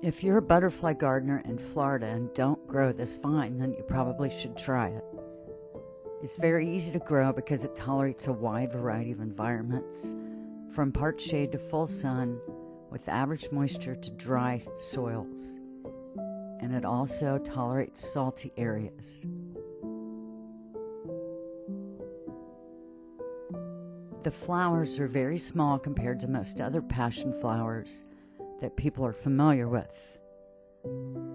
If you're a butterfly gardener in Florida and don't grow this vine, then you probably should try it. It's very easy to grow because it tolerates a wide variety of environments, from part shade to full sun, with average moisture to dry soils. And it also tolerates salty areas. The flowers are very small compared to most other passion flowers that people are familiar with.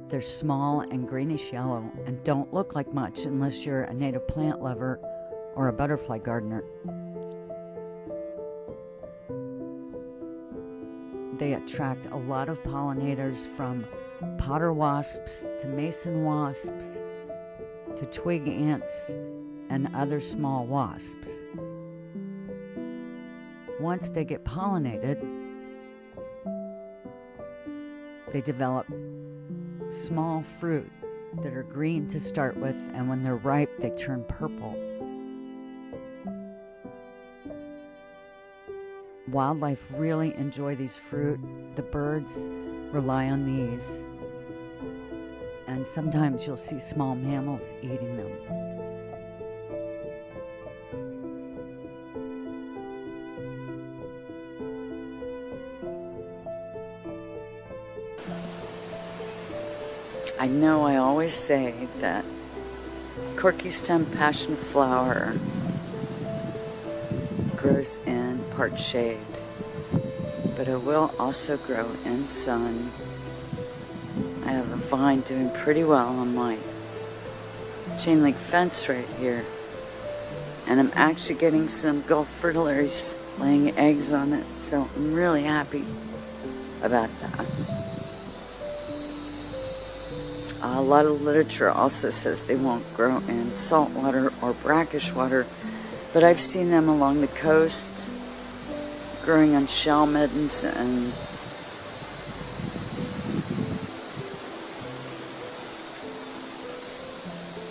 They're small and greenish yellow and don't look like much unless you're a native plant lover or a butterfly gardener. They attract a lot of pollinators, from potter wasps to mason wasps to twig ants and other small wasps. Once they get pollinated, they develop small fruit that are green to start with, and when they're ripe, they turn purple. Wildlife really enjoy these fruit. The birds rely on these, and sometimes you'll see small mammals eating them. I know I always say that Corkystem Passionflower grows in part shade, but it will also grow in sun. I have a vine doing pretty well on my chain link fence right here, and I'm actually getting some Gulf fritillaries laying eggs on it, so I'm really happy about that. A lot of literature also says they won't grow in salt water or brackish water, but I've seen them along the coast growing on shell middens, and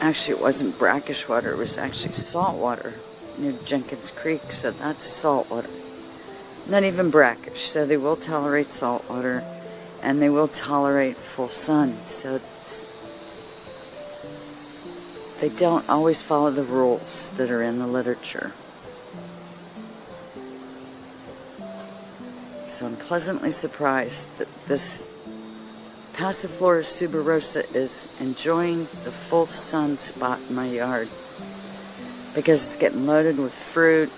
actually it wasn't brackish water, it was actually salt water near Jenkins Creek, so that's salt water. Not even brackish, so they will tolerate salt water and they will tolerate full sun, so they don't always follow the rules that are in the literature. So I'm pleasantly surprised that this Passiflora suberosa is enjoying the full sun spot in my yard, because it's getting loaded with fruit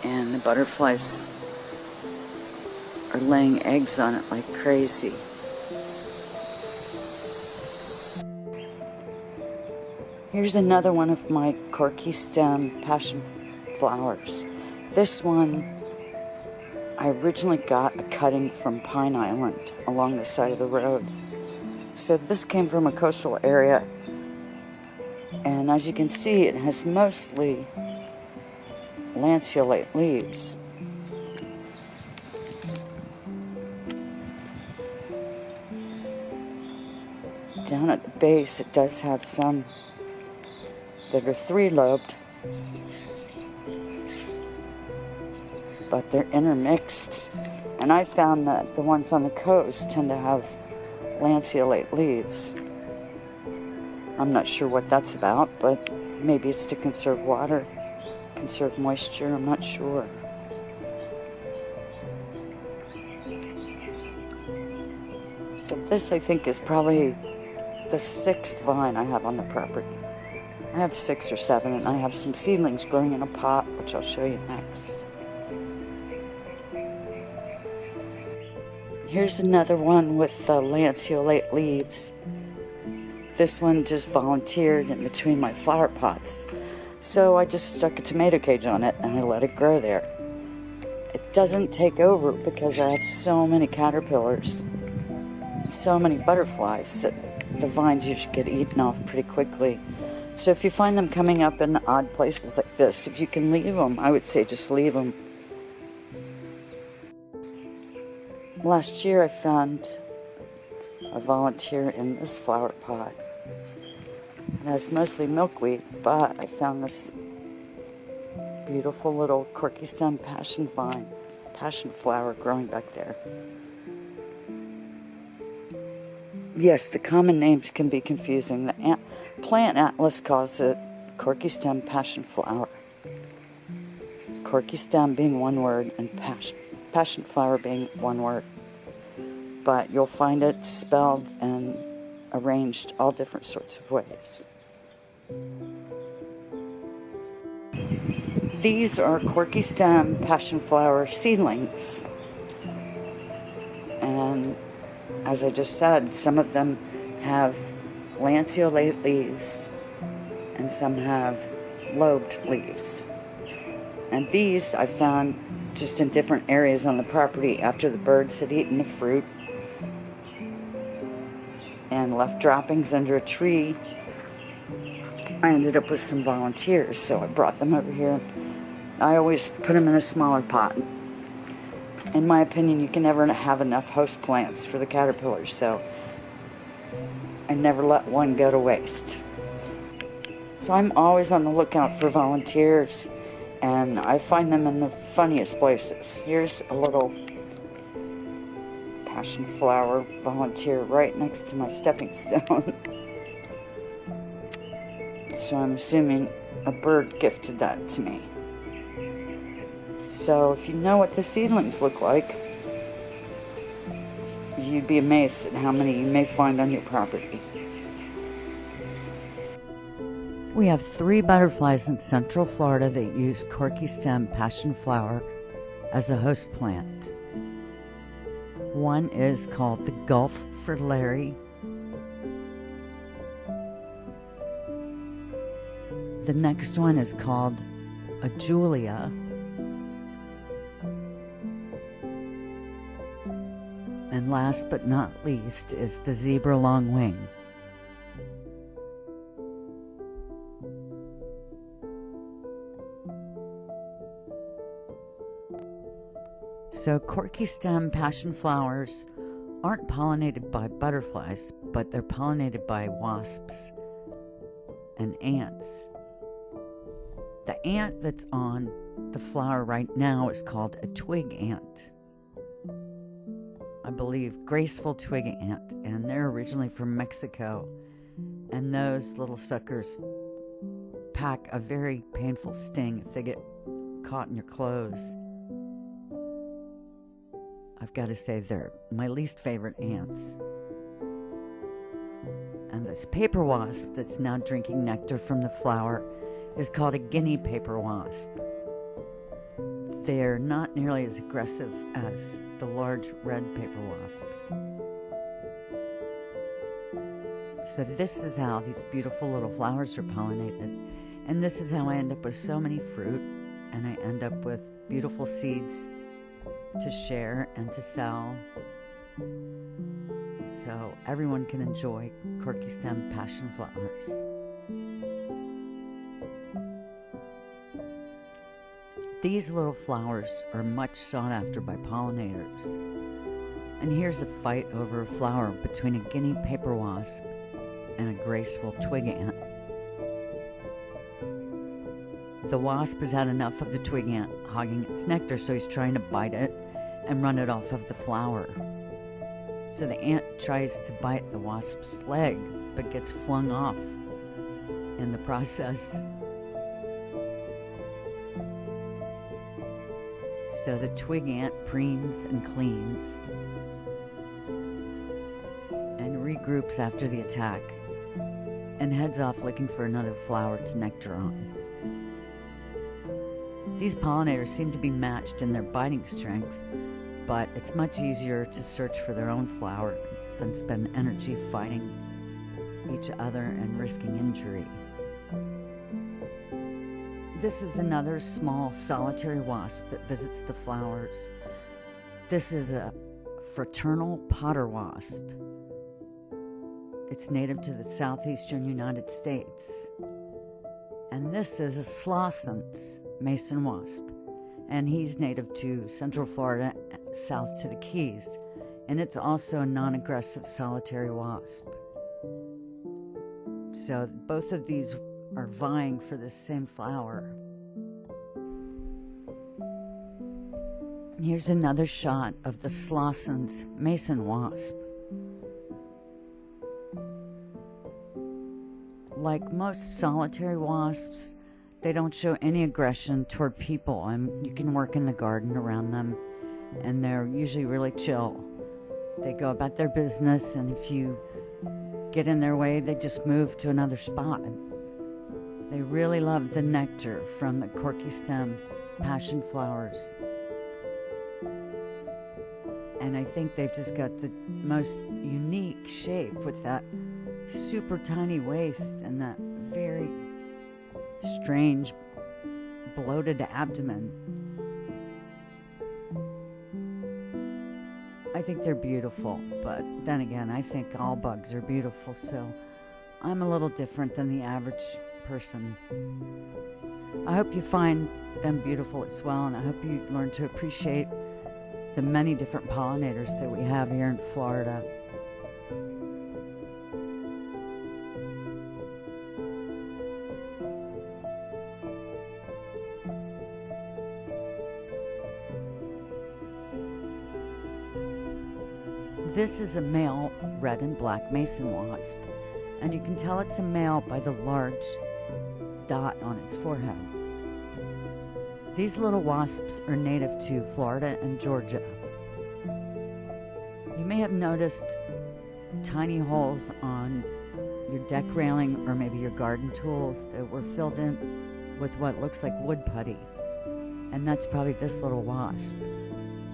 and the butterflies are laying eggs on it like crazy. Here's another one of my Corkystem Passionflowers. This one I originally got a cutting from Pine Island along the side of the road. So this came from a coastal area, and as you can see, it has mostly lanceolate leaves. Down at the base, it does have some that are three-lobed, but they're intermixed, and I found that the ones on the coast tend to have lanceolate leaves. I'm not sure what that's about, but maybe it's to conserve water, conserve moisture, I'm not sure. So this, I think, is probably the 6th vine I have on the property. I have 6 or 7, and I have some seedlings growing in a pot, which I'll show you next. Here's another one with lanceolate leaves. This one just volunteered in between my flower pots, so I just stuck a tomato cage on it and I let it grow there. It doesn't take over because I have so many caterpillars, so many butterflies, that the vines usually get eaten off pretty quickly. So if you find them coming up in odd places like this, if you can leave them, I would say just leave them. Last year I found a volunteer in this flower pot. It has mostly milkweed, but I found this beautiful little Corkystem passionflower growing back there. Yes, the common names can be confusing. The plant atlas calls it Corkystem Passionflower. Corkystem being one word and passionflower being one word. But you'll find it spelled and arranged all different sorts of ways. These are Corkystem Passionflower seedlings. And as I just said, some of them have lanceolate leaves and some have lobed leaves. And these I found just in different areas on the property after the birds had eaten the fruit and left droppings under a tree. I ended up with some volunteers, so I brought them over here. I always put them in a smaller pot. In my opinion, you can never have enough host plants for the caterpillars, so I never let one go to waste. So I'm always on the lookout for volunteers, and I find them in the funniest places. Here's a little passionflower volunteer right next to my stepping stone. So I'm assuming a bird gifted that to me. So if you know what the seedlings look like, you'd be amazed at how many you may find on your property. We have 3 butterflies in Central Florida that use Corkystem Passionflower as a host plant. One is called the Gulf fritillary. The next one is called a Julia. And last but not least is the zebra longwing. So Corkystem passionflowers aren't pollinated by butterflies, but they're pollinated by wasps and ants. The ant that's on the flower right now is called a twig ant. I believe graceful twig ant, and they're originally from Mexico. And those little suckers pack a very painful sting if they get caught in your clothes. I've got to say they're my least favorite ants. And this paper wasp that's now drinking nectar from the flower is called a guinea paper wasp. They're not nearly as aggressive as the large red paper wasps. So this is how these beautiful little flowers are pollinated. And this is how I end up with so many fruit, and I end up with beautiful seeds to share and to sell, so everyone can enjoy Corkystem Passionflowers. These little flowers are much sought after by pollinators. And here's a fight over a flower between a guinea paper wasp and a graceful twig ant. The wasp has had enough of the twig ant hogging its nectar, so he's trying to bite it and run it off of the flower. So the ant tries to bite the wasp's leg, but gets flung off in the process. So the twig ant preens and cleans and regroups after the attack and heads off looking for another flower to nectar on. These pollinators seem to be matched in their biting strength, but it's much easier to search for their own flower than spend energy fighting each other and risking injury. This is another small solitary wasp that visits the flowers. This is a fraternal potter wasp. It's native to the southeastern United States. And this is a Slossens mason wasp, and he's native to Central Florida, south to the Keys, and it's also a non-aggressive solitary wasp. So both of these are vying for this same flower. Here's another shot of the Slossens mason wasp. like most solitary wasps, they don't show any aggression toward people, and you can work in the garden around them, and they're usually really chill. They go about their business, and if you get in their way, they just move to another spot. They really love the nectar from the Corkystem Passionflowers. And I think they've just got the most unique shape with that super tiny waist and that very strange bloated abdomen. I think they're beautiful, but then again, I think all bugs are beautiful, so I'm a little different than the average person. I hope you find them beautiful as well, and I hope you learn to appreciate the many different pollinators that we have here in Florida. This is a male red and black mason wasp, and you can tell it's a male by the large dot on its forehead. These little wasps are native to Florida and Georgia. You may have noticed tiny holes on your deck railing or maybe your garden tools that were filled in with what looks like wood putty, and that's probably this little wasp.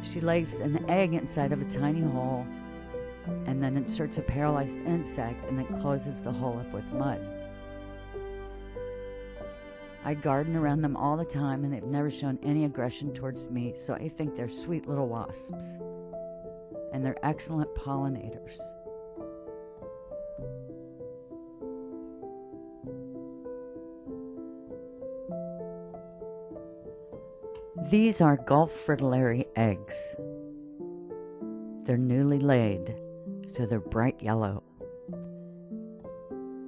She lays an egg inside of a tiny hole and then inserts a paralyzed insect and then closes the hole up with mud. I garden around them all the time, and they've never shown any aggression towards me, so I think they're sweet little wasps. And they're excellent pollinators. These are Gulf fritillary eggs. They're newly laid, so they're bright yellow.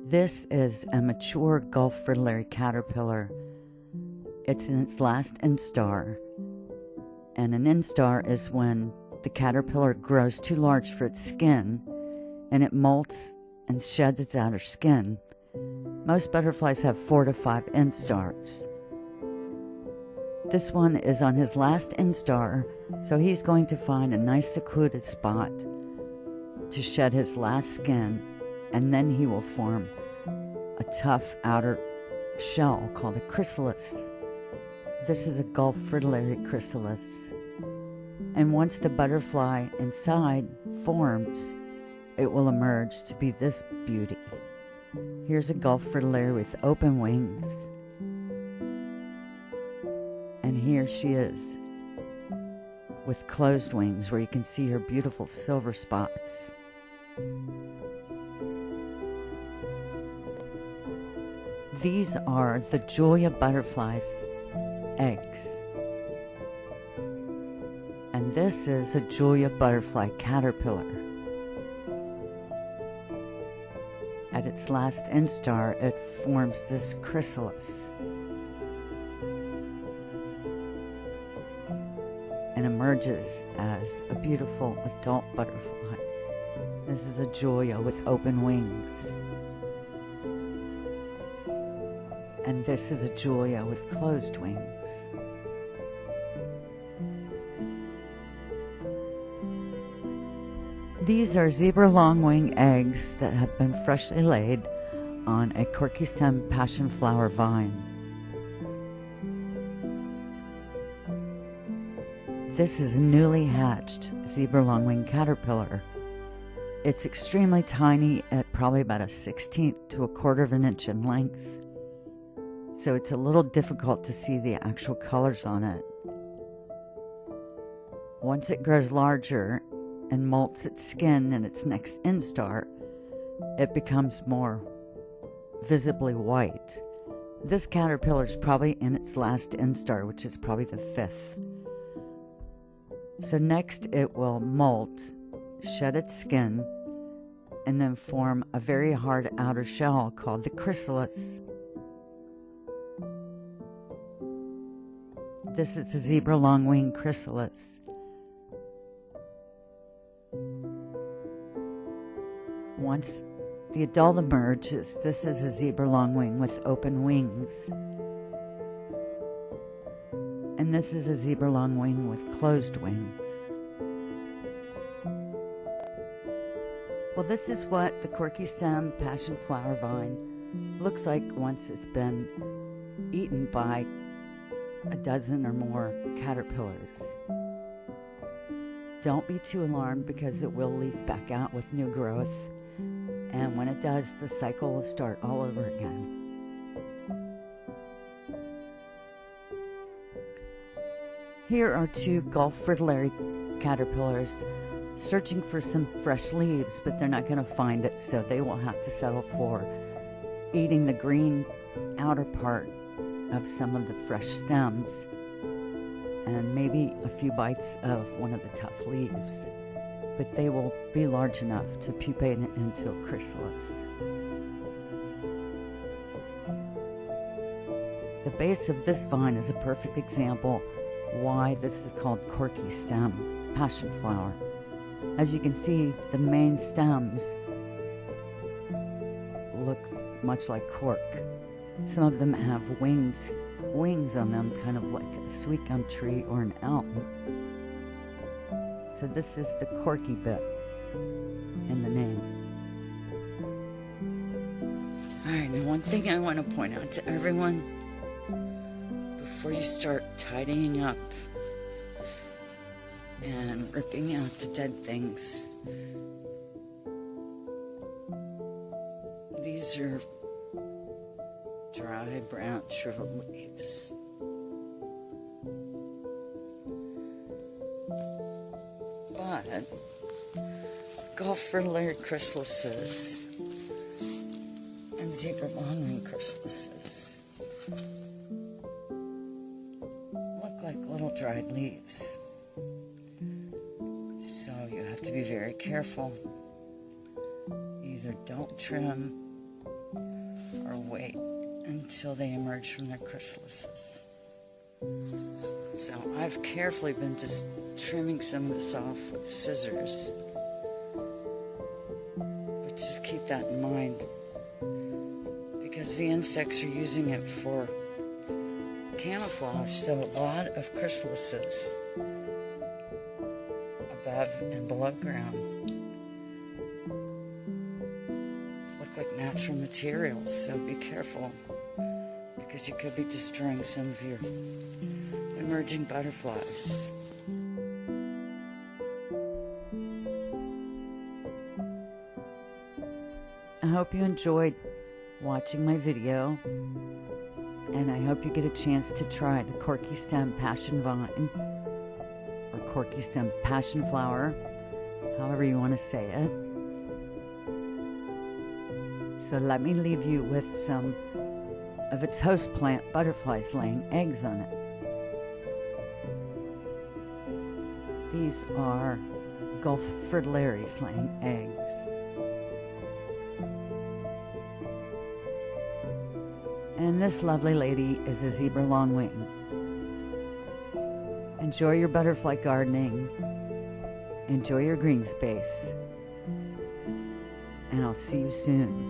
This is a mature Gulf fritillary caterpillar. It's in its last instar, and an instar is when the caterpillar grows too large for its skin, and it molts and sheds its outer skin. Most butterflies have 4 to 5 instars. This one is on his last instar, so he's going to find a nice secluded spot to shed his last skin, and then he will form a tough outer shell called a chrysalis. This is a Gulf fritillary chrysalis. And once the butterfly inside forms, it will emerge to be this beauty. Here's a Gulf fritillary with open wings. And here she is with closed wings, where you can see her beautiful silver spots. These are the Julia butterfly's eggs. And this is a Julia butterfly caterpillar. At its last instar, it forms this chrysalis and emerges as a beautiful adult butterfly. This is a Julia with open wings. And this is a Julia with closed wings. These are zebra longwing eggs that have been freshly laid on a Corkystem Passionflower vine. This is a newly hatched zebra longwing caterpillar. It's extremely tiny at probably about a 1/16 to 1/4 of an inch in length. So it's a little difficult to see the actual colors on it. Once it grows larger and molts its skin in its next instar, it becomes more visibly white. This caterpillar is probably in its last instar, which is probably the 5th. So next it will molt, shed its skin, and then form a very hard outer shell called the chrysalis. This is a zebra longwing chrysalis. Once The adult emerges. This is a zebra longwing with open wings. And this is a zebra longwing with closed wings. Well, this is what the Corkystem Passionflower vine looks like once it's been eaten by a dozen or more caterpillars. Don't be too alarmed because it will leaf back out with new growth, and when it does, the cycle will start all over again. Here are two Gulf fritillary caterpillars searching for some fresh leaves, but they're not going to find it, so they will have to settle for eating the green outer part of some of the fresh stems and maybe a few bites of one of the tough leaves, but they will be large enough to pupate into a chrysalis. The base of this vine is a perfect example why this is called Corkystem Passionflower. As you can see, the main stems look much like cork. Some of them have wings on them, kind of like a sweet gum tree or an elm. So this is the corky bit in the name. Alright, now one thing I want to point out to everyone before you start tidying up and ripping out the dead things. These are dry, brown, shriveled leaves. But Gulf fritillary chrysalises and zebra longwing chrysalises look like little dried leaves. So you have to be very careful. Either don't trim or wait until they emerge from their chrysalises. So I've carefully been just trimming some of this off with scissors. But just keep that in mind, because the insects are using it for camouflage. So a lot of chrysalises above and below ground look like natural materials, so be careful, because you could be destroying some of your emerging butterflies. I hope you enjoyed watching my video, and I hope you get a chance to try the Corkystem Passionvine or Corkystem Passionflower, however you want to say it. So let me leave you with some of its host plant, butterflies laying eggs on it. These are Gulf fritillaries laying eggs. And this lovely lady is a zebra longwing. Enjoy your butterfly gardening. Enjoy your green space. And I'll see you soon.